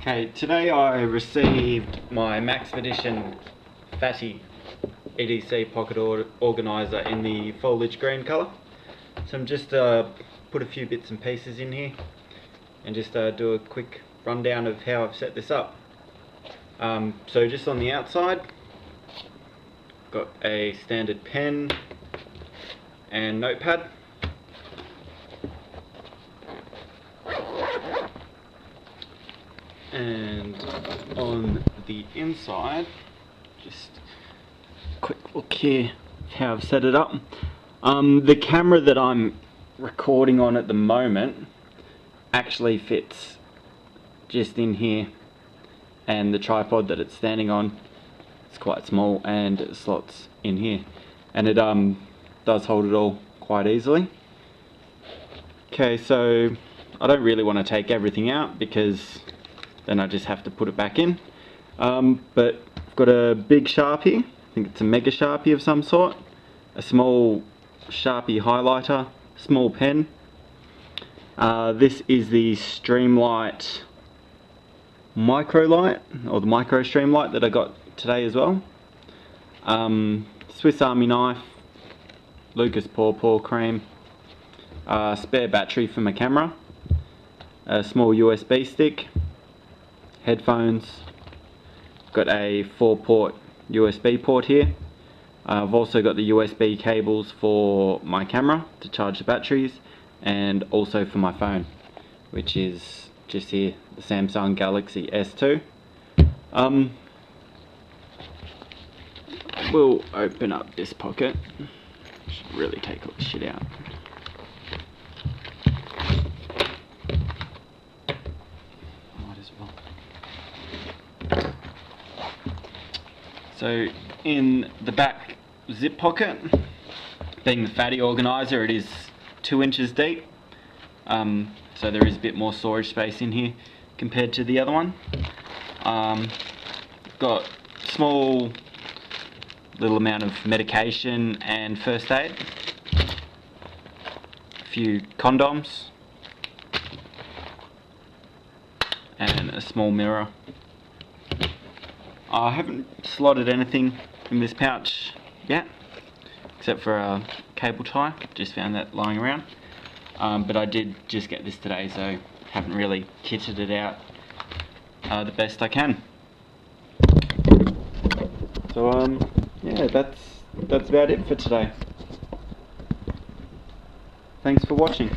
Okay, today I received my Maxpedition Fatty EDC pocket organiser in the foliage green colour. So I'm just put a few bits and pieces in here and just do a quick rundown of how I've set this up. So just on the outside, got a standard pen and notepad. And on the inside, just a quick look here how I've set it up. The camera that I'm recording on at the moment actually fits just in here, and the tripod that it's standing on is quite small and it slots in here, and it does hold it all quite easily. Okay, so I don't really want to take everything out because then I just have to put it back in. But I've got a big Sharpie, I think it's a mega Sharpie of some sort, a small Sharpie highlighter, small pen. This is the Streamlight micro light, or the micro stream light that I got today as well. Swiss Army knife, Lucas Paw cream, spare battery for my camera, a small USB stick, headphones, got a 4-port USB port here. I've also got the USB cables for my camera to charge the batteries, and also for my phone, which is just here, the Samsung Galaxy S2. We'll open up this pocket. Should really take all the shit out. Might as well. So in the back zip pocket, being the Fatty organiser, it is 2 inches deep. So there is a bit more storage space in here compared to the other one. Got small little amount of medication and first aid, a few condoms, and a small mirror. I haven't slotted anything in this pouch yet, except for a cable tie. Just found that lying around. But I did just get this today, so haven't really kitted it out the best I can. So yeah, that's about it for today. Thanks for watching.